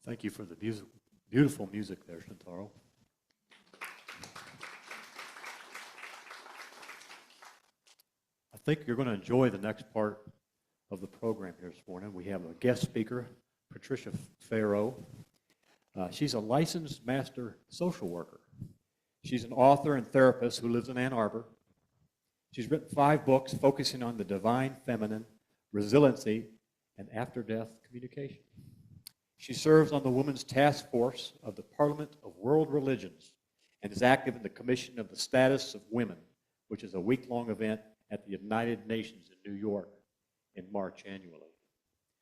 Thank you for the beautiful music there, Shintaro. I think you're going to enjoy the next part of the program here this morning. We have a guest speaker, Patricia Fero. She's a licensed master social worker. She's an author and therapist who lives in Ann Arbor. She's written 5 books focusing on the divine feminine, resiliency, and after-death communication. She serves on the Women's Task Force of the Parliament of World Religions and is active in the Commission of the Status of Women, which is a week-long event at the United Nations in New York in March annually.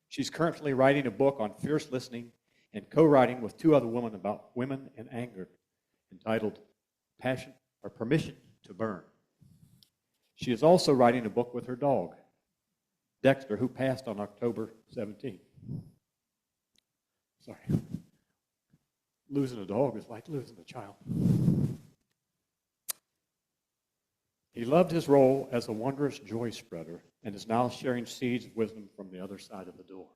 She's currently writing a book on fierce listening and co-writing with 2 other women about women and anger entitled Permission to Burn. She is also writing a book with her dog, Dexter, who passed on October 17th. Sorry. Losing a dog is like losing a child. He loved his role as a wondrous joy spreader and is now sharing seeds of wisdom from the other side of the door.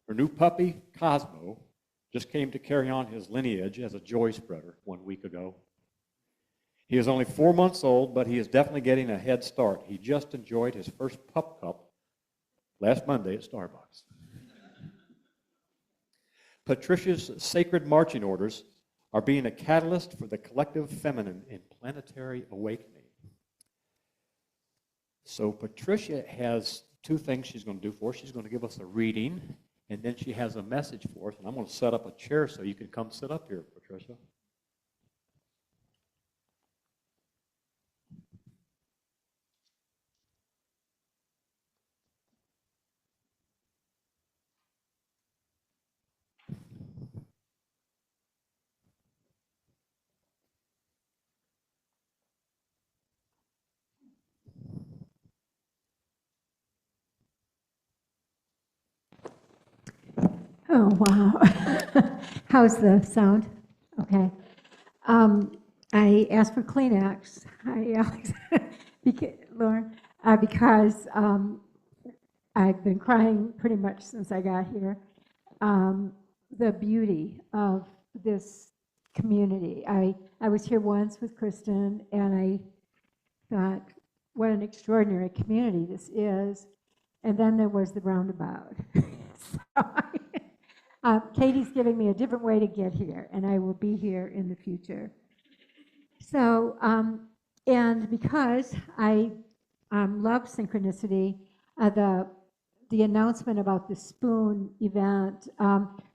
Her new puppy, Cosmo, just came to carry on his lineage as a joy spreader 1 week ago. He is only 4 months old, but he is definitely getting a head start. He just enjoyed his first pup cup last Monday at Starbucks. Patricia's sacred marching orders are being a catalyst for the collective feminine in planetary awakening. So Patricia has 2 things she's going to do for us. She's going to give us a reading, and then she has a message for us. And I'm going to set up a chair so you can come sit up here, Patricia. Oh, wow. How's the sound? Okay. I asked for Kleenex. Hi, Alex. Lauren, because I've been crying pretty much since I got here. The beauty of this community. I was here once with Kristen, and I thought, what an extraordinary community this is. And then there was the roundabout. So Katie's giving me a different way to get here, and I will be here in the future. So, and because I love synchronicity, the announcement about the spoon event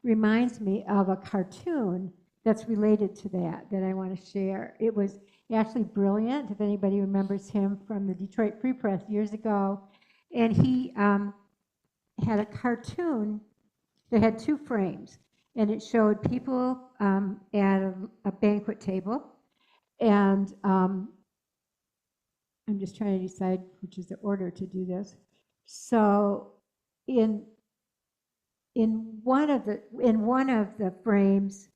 reminds me of a cartoon that's related to that I want to share. It was actually brilliant, if anybody remembers him from the Detroit Free Press years ago. And he had a cartoon that had 2 frames, and it showed people at a banquet table, and I'm just trying to decide which is the order to do this. So in one of the frames,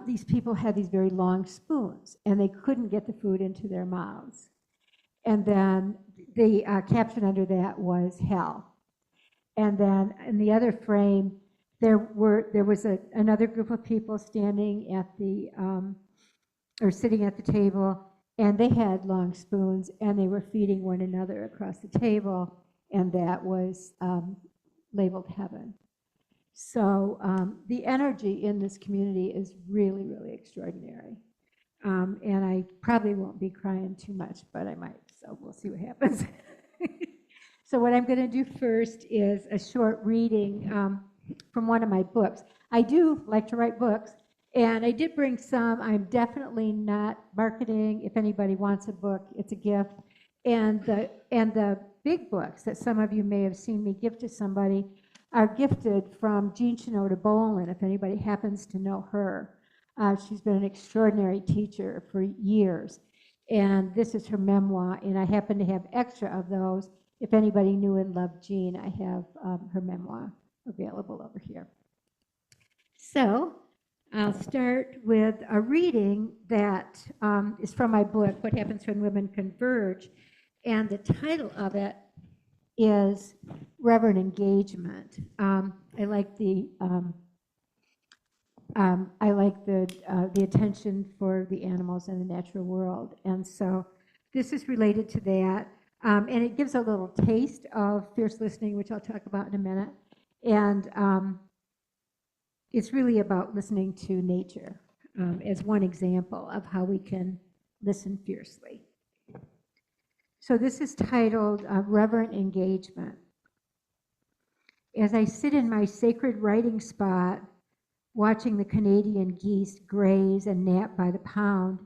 these people had these very long spoons, and they couldn't get the food into their mouths. And then the caption under that was hell. And then in the other frame, there was another group of people standing at or sitting at the table, and they had long spoons, and they were feeding one another across the table, and that was labeled heaven. So the energy in this community is really, really extraordinary. And I probably won't be crying too much, but I might, so we'll see what happens. So what I'm going to do first is a short reading from one of my books. I do like to write books, and I did bring some. I'm definitely not marketing. If anybody wants a book, it's a gift. And the big books that some of you may have seen me give to somebody are gifted from Jean Shinoda Bolin, if anybody happens to know her. She's been an extraordinary teacher for years. And this is her memoir, and I happen to have extra of those. If anybody knew and loved Jean, I have her memoir available over here. So I'll start with a reading that is from my book, What Happens When Women Converge. And the title of it is reverent engagement. I like the attention for the animals in the natural world, and so this is related to that. And it gives a little taste of fierce listening, which I'll talk about in a minute. And it's really about listening to nature as one example of how we can listen fiercely. So this is titled Reverent Engagement. As I sit in my sacred writing spot, watching the Canadian geese graze and nap by the pond,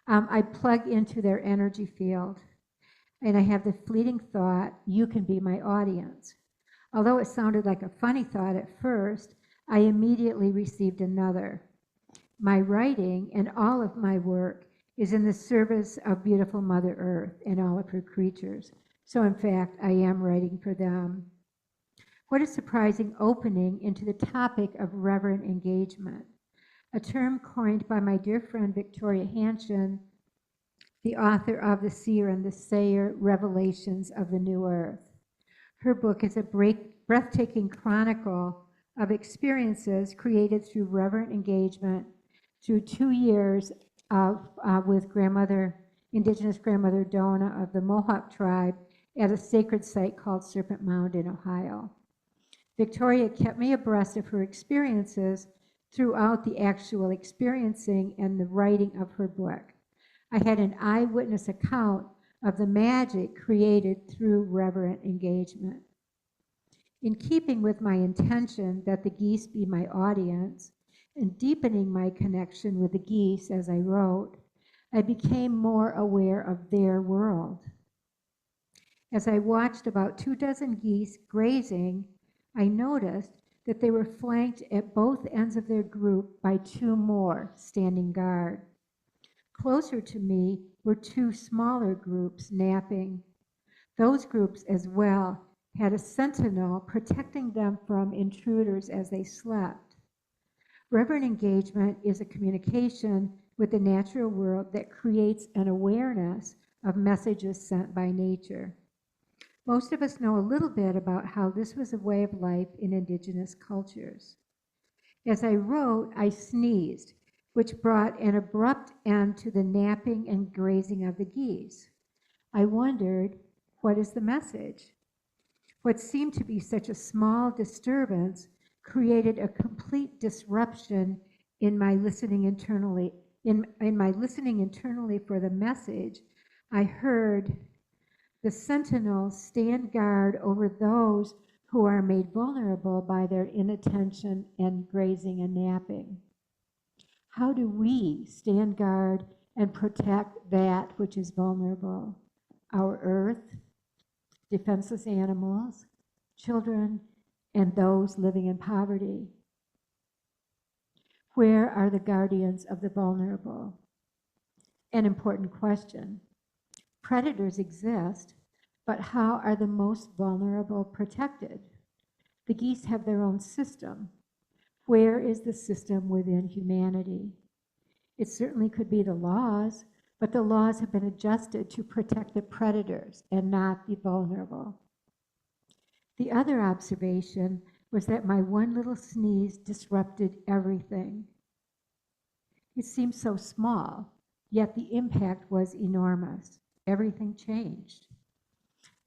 I plug into their energy field. And I have the fleeting thought, you can be my audience. Although it sounded like a funny thought at first, I immediately received another. My writing and all of my work is in the service of beautiful Mother Earth and all of her creatures. So in fact, I am writing for them. What a surprising opening into the topic of reverent engagement, a term coined by my dear friend Victoria Hanshin, the author of The Seer and the Sayer, Revelations of the New Earth. Her book is a breathtaking chronicle of experiences created through reverent engagement through 2 years with Indigenous grandmother Donna of the Mohawk tribe at a sacred site called Serpent Mound in Ohio. Victoria kept me abreast of her experiences throughout the actual experiencing and the writing of her book. I had an eyewitness account of the magic created through reverent engagement. In keeping with my intention that the geese be my audience, and deepening my connection with the geese as I wrote, I became more aware of their world. As I watched about 24 geese grazing, I noticed that they were flanked at both ends of their group by 2 more standing guard. Closer to me were 2 smaller groups napping. Those groups as well had a sentinel protecting them from intruders as they slept. Reverent engagement is a communication with the natural world that creates an awareness of messages sent by nature. Most of us know a little bit about how this was a way of life in indigenous cultures. As I wrote, I sneezed, which brought an abrupt end to the napping and grazing of the geese. I wondered, what is the message? What seemed to be such a small disturbance created a complete disruption in my listening internally. In my listening internally for the message, I heard, the sentinels stand guard over those who are made vulnerable by their inattention and grazing and napping. How do we stand guard and protect that which is vulnerable? Our earth, defenseless animals, children, and those living in poverty. Where are the guardians of the vulnerable? An important question. Predators exist, but how are the most vulnerable protected? The geese have their own system. Where is the system within humanity? It certainly could be the laws, but the laws have been adjusted to protect the predators and not the vulnerable. The other observation was that my one little sneeze disrupted everything. It seemed so small, yet the impact was enormous. Everything changed.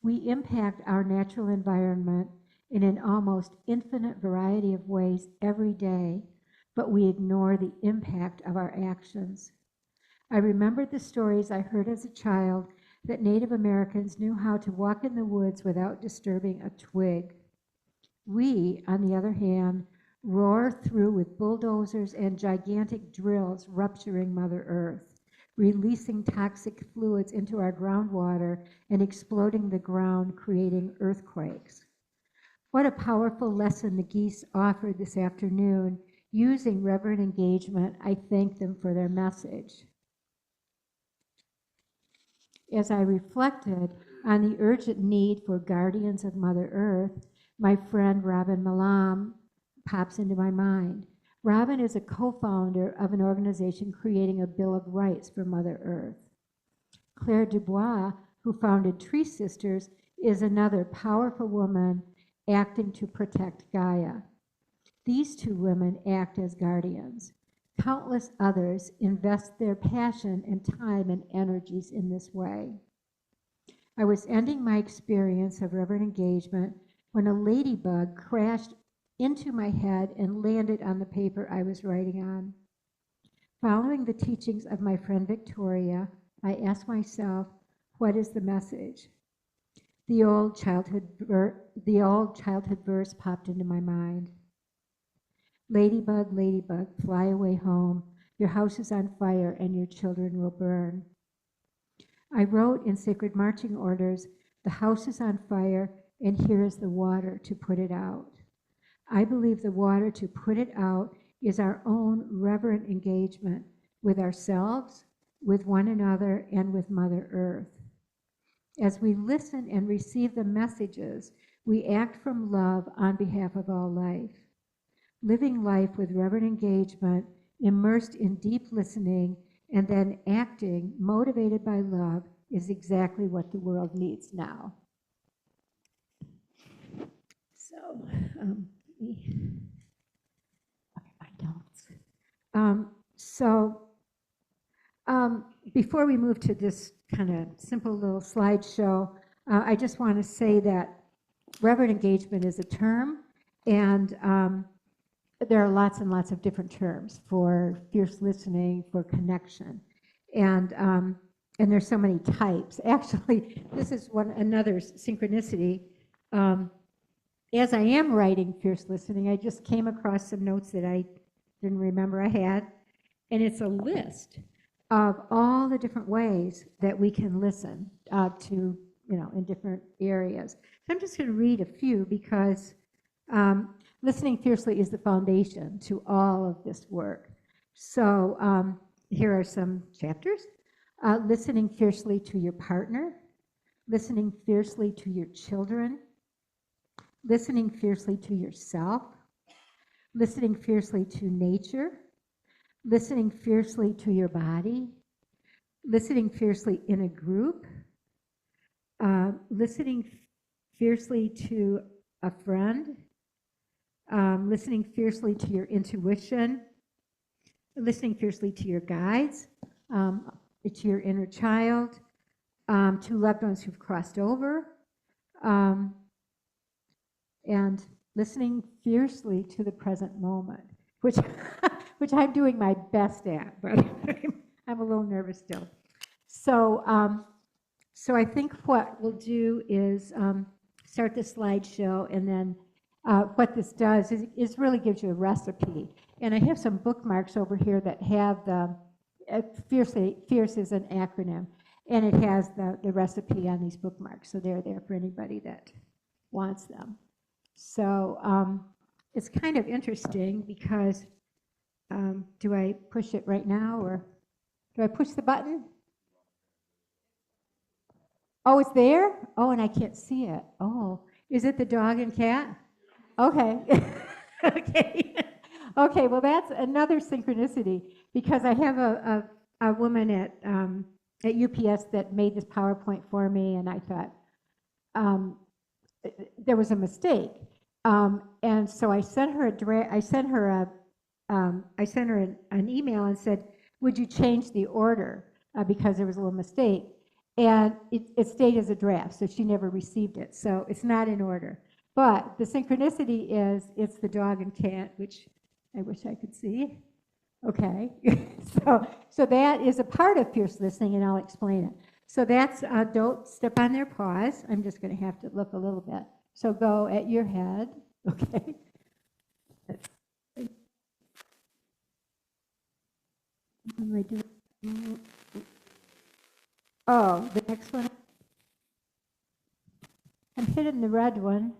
We impact our natural environment in an almost infinite variety of ways every day, but we ignore the impact of our actions. I remembered the stories I heard as a child that Native Americans knew how to walk in the woods without disturbing a twig. We, on the other hand, roar through with bulldozers and gigantic drills rupturing Mother Earth, releasing toxic fluids into our groundwater and exploding the ground, creating earthquakes. What a powerful lesson the geese offered this afternoon. Using reverent engagement, I thank them for their message. As I reflected on the urgent need for guardians of Mother Earth, my friend Robin Malam pops into my mind. Robin is a co-founder of an organization creating a Bill of Rights for Mother Earth. Claire Dubois, who founded Tree Sisters, is another powerful woman acting to protect Gaia. These two women act as guardians. Countless others invest their passion and time and energies in this way. I was ending my experience of reverent engagement when a ladybug crashed into my head and landed on the paper I was writing on. Following the teachings of my friend Victoria, I asked myself, what is the message? The old childhood verse popped into my mind. Ladybug, ladybug, fly away home. Your house is on fire and your children will burn. I wrote in sacred marching orders, the house is on fire and here is the water to put it out. I believe the water to put it out is our own reverent engagement with ourselves, with one another, and with Mother Earth. As we listen and receive the messages, we act from love on behalf of all life. Living life with reverent engagement, immersed in deep listening, and then acting, motivated by love, is exactly what the world needs now. So, my notes. Before we move to this kind of simple little slideshow, I just want to say that reverent engagement is a term, and there are lots and lots of different terms for fierce listening, for connection, and there's so many types. Actually, this is another synchronicity. As I am writing fierce listening, I just came across some notes that I didn't remember I had, and it's a list of all the different ways that we can listen to, in different areas. So I'm just going to read a few because listening fiercely is the foundation to all of this work. So here are some chapters. Listening fiercely to your partner, listening fiercely to your children, listening fiercely to yourself, listening fiercely to nature, listening fiercely to your body, listening fiercely in a group, listening fiercely to a friend, listening fiercely to your intuition, listening fiercely to your guides, to your inner child, to loved ones who've crossed over, and listening fiercely to the present moment, which which I'm doing my best at, but I'm a little nervous still. So I think what we'll do is start the slideshow, and then what this does is really gives you a recipe. And I have some bookmarks over here that have the fierce is an acronym, and it has the recipe on these bookmarks, so they're there for anybody that wants them. So it's kind of interesting because do I push it right now, or do I push the button? Oh, it's there? Oh, and I can't see it. Oh, is it the dog and cat? Okay. Okay. Okay, well, that's another synchronicity, because I have a woman at UPS that made this PowerPoint for me, and I thought there was a mistake. And so I sent her an email and said, would you change the order, because there was a little mistake. And it stayed as a draft, so she never received it. So it's not in order. But the synchronicity is it's the dog and cat, which I wish I could see. Okay. So that is a part of fierce listening, and I'll explain it. So that's don't step on their paws. I'm just going to have to look a little bit. So go at your head. Okay. What am I doing? Oh, the next one. I'm hitting the red one.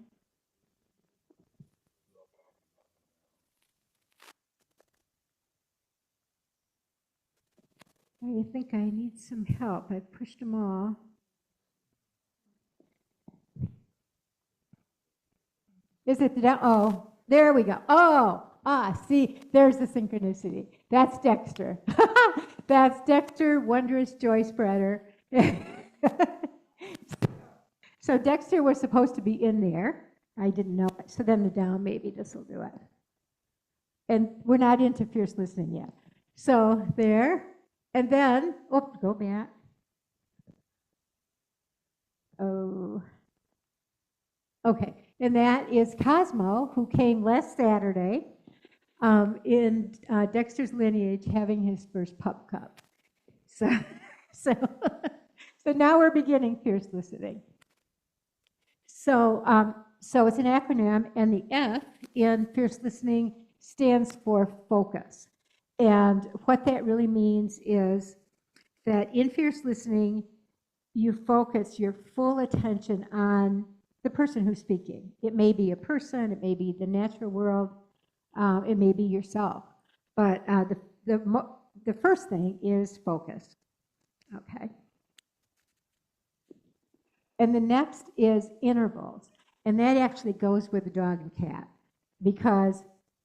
I think I need some help. I've pushed them all. Is it the down? Oh, there we go. Oh, see, there's the synchronicity. That's Dexter. That's Dexter, wondrous joy spreader. So Dexter was supposed to be in there. I didn't know it. So then the down, maybe this will do it. And we're not into fierce listening yet. So there. And then, oh, go back. Oh. Okay. And that is Cosmo, who came last Saturday in Dexter's lineage having his first pup cup. So, so, so now we're beginning fierce listening. So, so it's an acronym, and the F in fierce listening stands for focus. And what that really means is that in fierce listening, you focus your full attention on the person who's speaking. It may be a person, it may be the natural world, it may be yourself. But the first thing is focus. Okay. And the next is intervals. And that actually goes with the dog and cat, because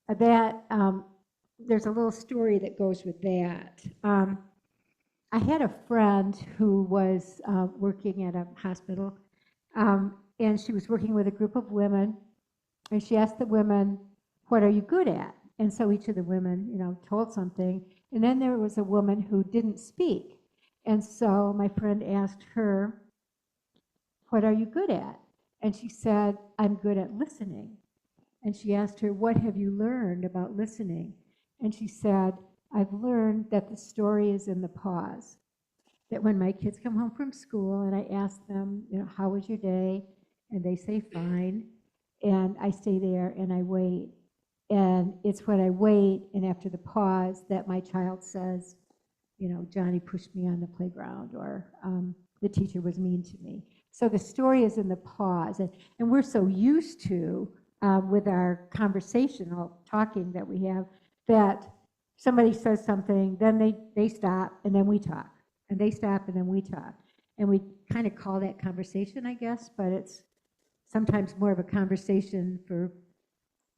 that there's a little story that goes with that. I had a friend who was working at a hospital, and she was working with a group of women, and she asked the women, "What are you good at?" And so each of the women, told something. And then there was a woman who didn't speak. And so my friend asked her, "What are you good at?" And she said, "I'm good at listening." And she asked her, "What have you learned about listening?" And she said, "I've learned that the story is in the pause. That when my kids come home from school and I ask them, how was your day? And they say fine. And I stay there and I wait. And it's when I wait and after the pause that my child says, Johnny pushed me on the playground, or the teacher was mean to me." So the story is in the pause. And we're so used to, with our conversational talking that we have, that somebody says something, then they stop, and then we talk. And they stop, and then we talk. And we kind of call that conversation, I guess, but it's sometimes more of a conversation for,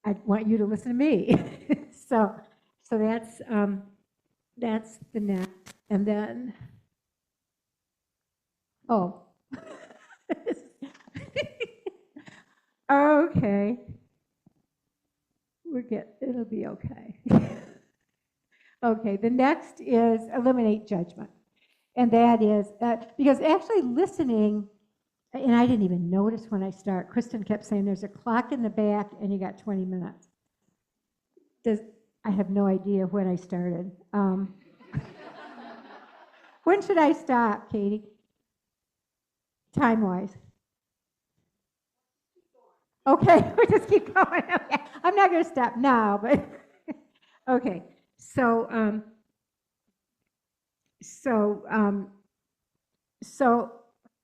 I want you to listen to me. so that's the next. And then, oh. Okay. It'll be okay. Okay, the next is eliminate judgment. And that is, because actually listening, and I didn't even notice when I start, Kristen kept saying there's a clock in the back and you got 20 minutes. I have no idea when I started. When should I stop, Katie? Time-wise. Okay, we just keep going. Okay. I'm not going to stop now, but okay. So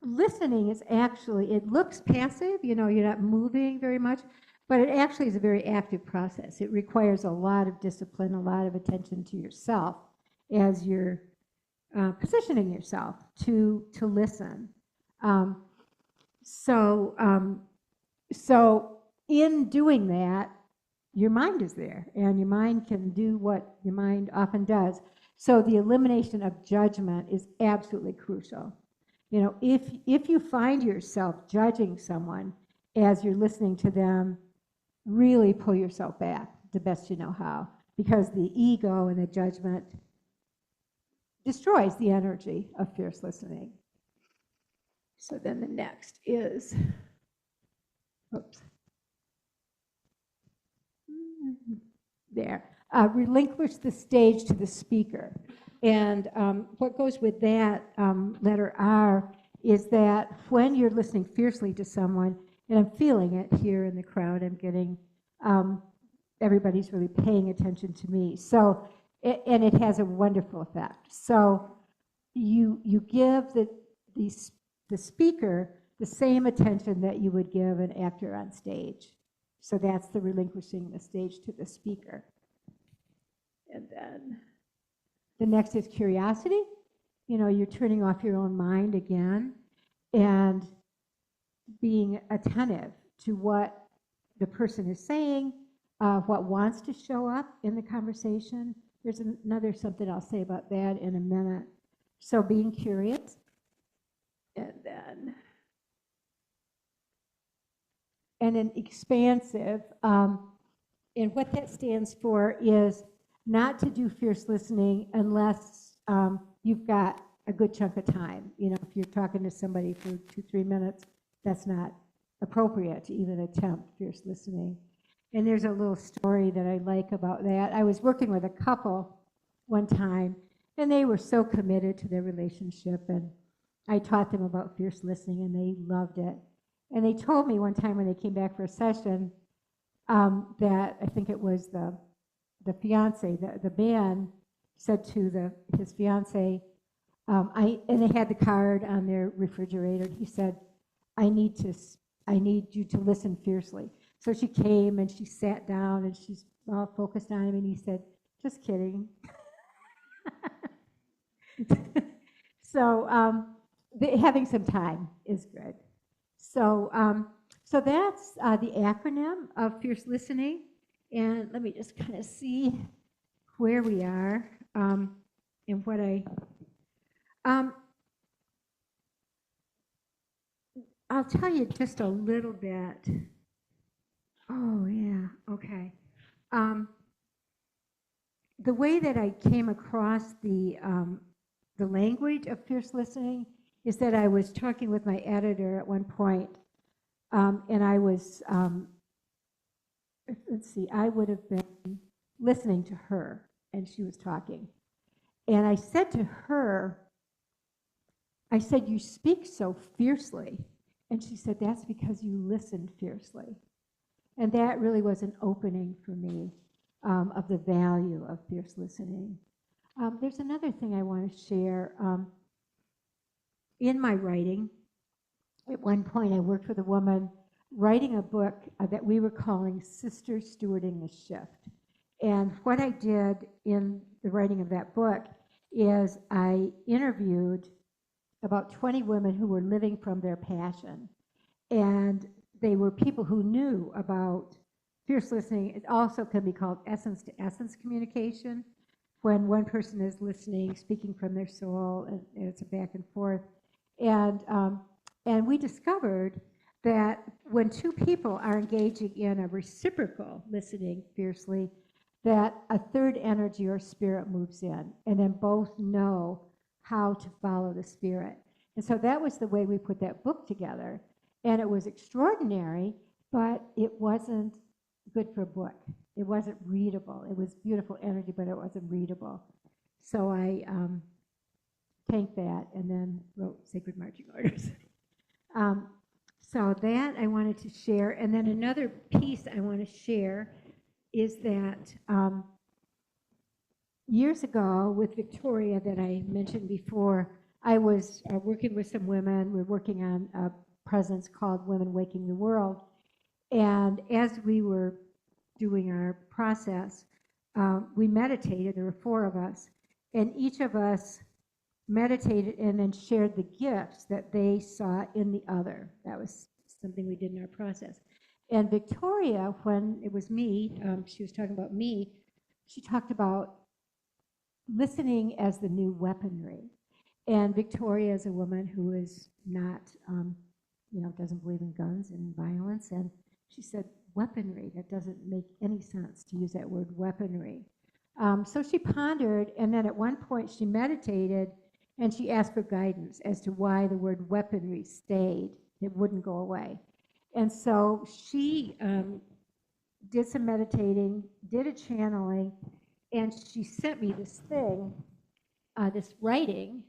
listening is actually, it looks passive, you're not moving very much, but it actually is a very active process. It requires a lot of discipline, a lot of attention to yourself as you're positioning yourself to listen. So in doing that, your mind is there, and your mind can do what your mind often does. So the elimination of judgment is absolutely crucial. If you find yourself judging someone as you're listening to them, really pull yourself back the best you know how, because the ego and the judgment destroys the energy of fierce listening. So then the next is, oops. There. Relinquish the stage to the speaker. And what goes with that letter R is that when you're listening fiercely to someone, and I'm feeling it here in the crowd, I'm getting, everybody's really paying attention to me. So, and it has a wonderful effect. So you give the speaker the same attention that you would give an actor on stage. So that's the relinquishing the stage to the speaker. And then the next is curiosity. You're turning off your own mind again and being attentive to what the person is saying, what wants to show up in the conversation. There's another something I'll say about that in a minute. So being curious. And then and then expansive. And what that stands for is not to do fierce listening unless you've got a good chunk of time. You know, if you're talking to somebody for 2-3 minutes, that's not appropriate to even attempt fierce listening. And there's a little story that I like about that. I was working with a couple one time, and they were so committed to their relationship, and I taught them about fierce listening, and they loved it. And they told me one time when they came back for a session that I think it was the fiance, the man said to his fiance, and they had the card on their refrigerator. He said, I need you to listen fiercely. So she came and she sat down and she's all focused on him, and he said, just kidding. So having some time is good. So so that's the acronym of fierce listening. And let me just kind of see where we are and what I'll tell you just a little bit. Oh, yeah, okay. The way that I came across the language of fierce listening is that I was talking with my editor at one point, and I was, let's see, I would have been listening to her, and she was talking. And I said to her, I said, you speak so fiercely. And she said, that's because you listened fiercely. And that really was an opening for me of the value of fierce listening. There's another thing I want to share. In my writing, at one point I worked with a woman writing a book that we were calling Sister Stewarding the Shift. And what I did in the writing of that book is I interviewed about 20 women who were living from their passion. And they were people who knew about fierce listening. It also can be called essence to essence communication, when one person is listening, speaking from their soul, and it's a back and forth. And we discovered that when two people are engaging in a reciprocal listening fiercely, that a third energy or spirit moves in, and then both know how to follow the spirit. And so that was the way we put that book together. And it was extraordinary, but it wasn't good for a book. It wasn't readable. It was beautiful energy, but it wasn't readable. So I tanked that and then wrote Sacred Marching Orders. So that I wanted to share. And then another piece I want to share is that years ago with Victoria that I mentioned before, I was working with some women. We're working on a presence called Women Waking the World. And as we were doing our process, we meditated. There were 4 of us. And each of us meditated and then shared the gifts that they saw in the other. That was something we did in our process. And Victoria, when it was me, she was talking about me, she talked about listening as the new weaponry. And Victoria is a woman who is not, doesn't believe in guns and violence. And she said, weaponry, that doesn't make any sense to use that word weaponry. So she pondered, and then at one point she meditated, and she asked for guidance as to why the word weaponry stayed. It wouldn't go away. And so she did some meditating, did a channeling, and she sent me this thing, this writing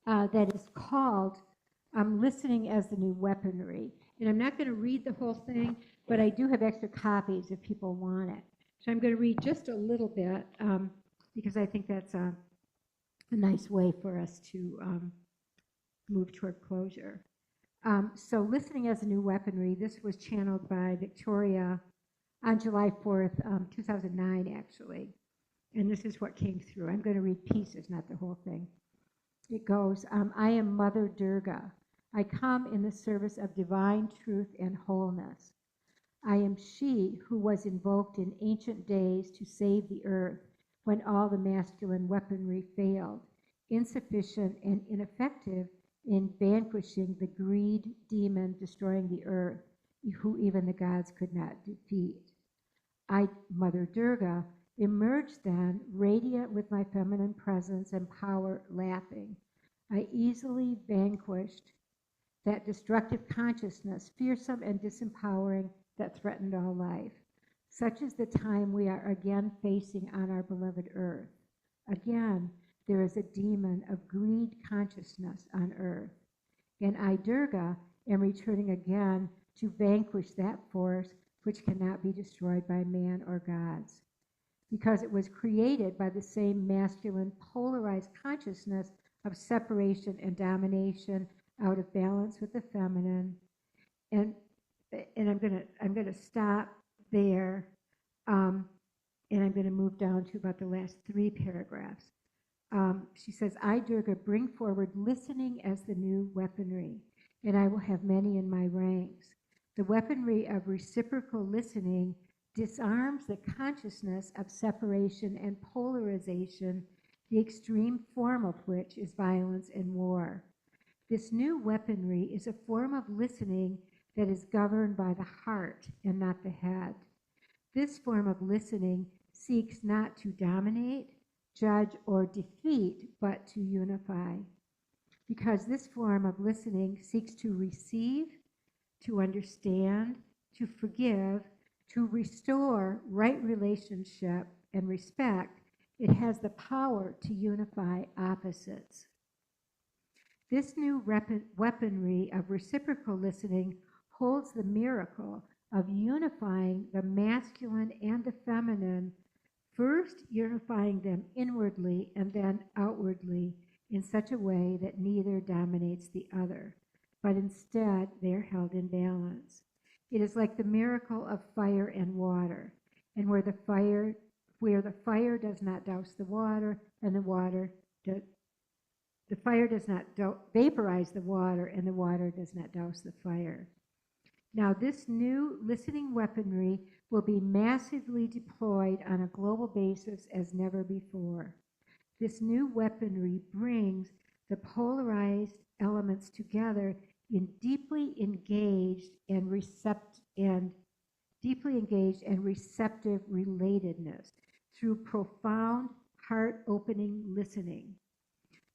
that is called Listening as the New Weaponry. And I'm not going to read the whole thing, but I do have extra copies if people want it. So I'm going to read just a little bit because I think that's a nice way for us to move toward closure. So Listening as a New Weaponry, this was channeled by Victoria on July 4th, 2009, actually. And this is what came through. I'm going to read pieces, not the whole thing. It goes, I am Mother Durga. I come in the service of divine truth and wholeness. I am she who was invoked in ancient days to save the earth when all the masculine weaponry failed, insufficient and ineffective in vanquishing the greed demon destroying the earth, who even the gods could not defeat. I, Mother Durga, emerged then, radiant with my feminine presence and power, laughing. I easily vanquished that destructive consciousness, fearsome and disempowering, that threatened all life. Such is the time we are again facing on our beloved earth. Again, there is a demon of greed consciousness on earth. And I, Durga, am returning again to vanquish that force which cannot be destroyed by man or gods, because it was created by the same masculine polarized consciousness of separation and domination out of balance with the feminine. And I'm gonna stop there, and I'm gonna move down to about the last 3 paragraphs. She says, I, Durga, bring forward listening as the new weaponry, and I will have many in my ranks. The weaponry of reciprocal listening disarms the consciousness of separation and polarization, the extreme form of which is violence and war. This new weaponry is a form of listening that is governed by the heart and not the head. This form of listening seeks not to dominate, judge, or defeat, but to unify. Because this form of listening seeks to receive, to understand, to forgive, to restore right relationship and respect, it has the power to unify opposites. This new weaponry of reciprocal listening holds the miracle of unifying the masculine and the feminine, first unifying them inwardly and then outwardly in such a way that neither dominates the other, but instead they are held in balance. It is like the miracle of fire and water, and where the fire does not douse the water, and the fire does not vaporize the water, and the water does not douse the fire. Now, this new listening weaponry will be massively deployed on a global basis as never before. This new weaponry brings the polarized elements together in deeply engaged and receptive relatedness through profound, heart-opening listening.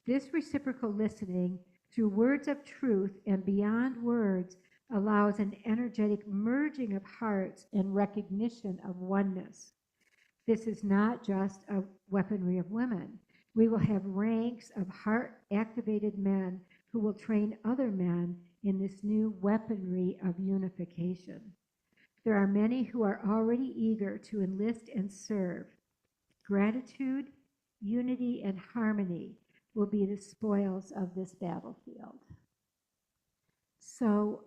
This reciprocal listening, through words of truth and beyond words, allows an energetic merging of hearts and recognition of oneness. This is not just a weaponry of women. We will have ranks of heart-activated men who will train other men in this new weaponry of unification. There are many who are already eager to enlist and serve. Gratitude, unity, and harmony will be the spoils of this battlefield. So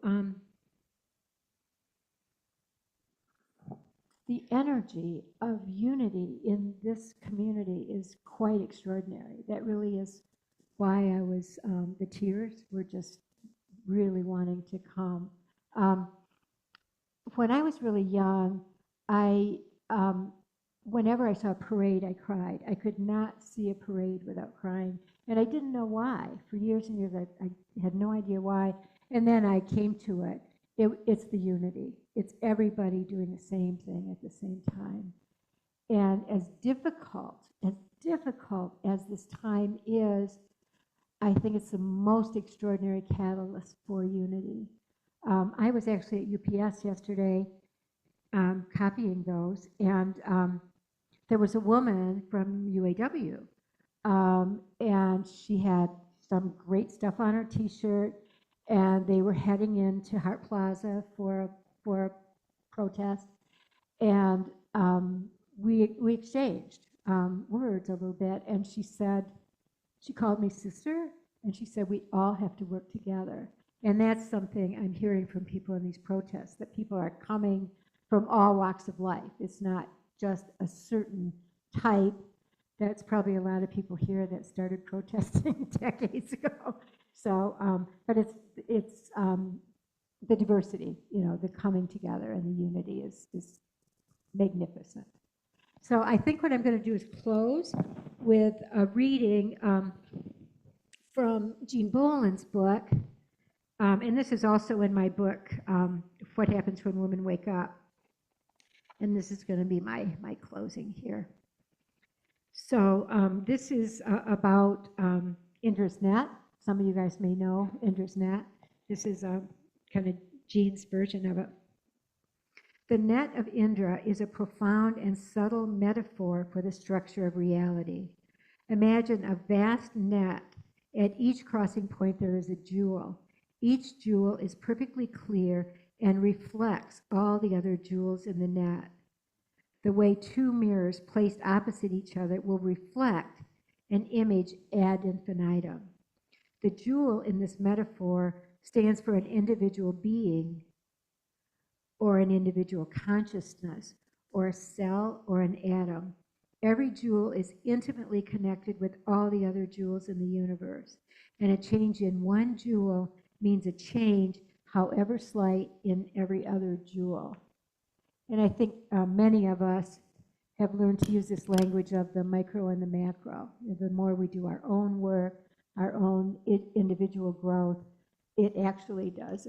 the energy of unity in this community is quite extraordinary. That really is why I was, the tears were just really wanting to come. When I was really young, whenever I saw a parade, I cried. I could not see a parade without crying. And I didn't know why. For years and years, I had no idea why. And then I came to it. It's the unity. It's everybody doing the same thing at the same time. And as difficult as this time is, I think it's the most extraordinary catalyst for unity. I was actually at UPS yesterday copying those, and there was a woman from UAW, and she had some great stuff on her T-shirt, and they were heading into Hart Plaza for a protest, and we exchanged words a little bit, and she called me sister, and she said we all have to work together. And that's something I'm hearing from people in these protests, that people are coming from all walks of life. It's not just a certain type. That's probably a lot of people here that started protesting decades ago. So, but it's the diversity, the coming together and the unity is magnificent. So I think what I'm going to do is close with a reading from Jean Boland's book. And this is also in my book, what happens when women wake up. And this is going to be my closing here. So this is about Indra's net. Some of you guys may know Indra's net. This is kind of Jean's version of it. The net of Indra is a profound and subtle metaphor for the structure of reality. Imagine a vast net. At each crossing point there is a jewel. Each jewel is perfectly clear and reflects all the other jewels in the net. The way two mirrors placed opposite each other will reflect an image ad infinitum. The jewel in this metaphor stands for an individual being, or an individual consciousness, or a cell, or an atom. Every jewel is intimately connected with all the other jewels in the universe, and a change in one jewel means a change, however slight, in every other jewel. And I think many of us have learned to use this language of the micro and the macro. The more we do our own work, our own individual growth, it actually does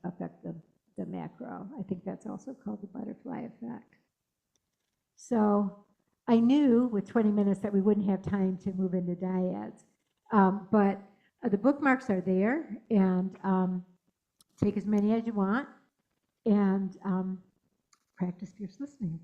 affect the macro. I think that's also called the butterfly effect. So I knew with 20 minutes that we wouldn't have time to move into dyads, but the bookmarks are there, and take as many as you want, and practice fierce listening.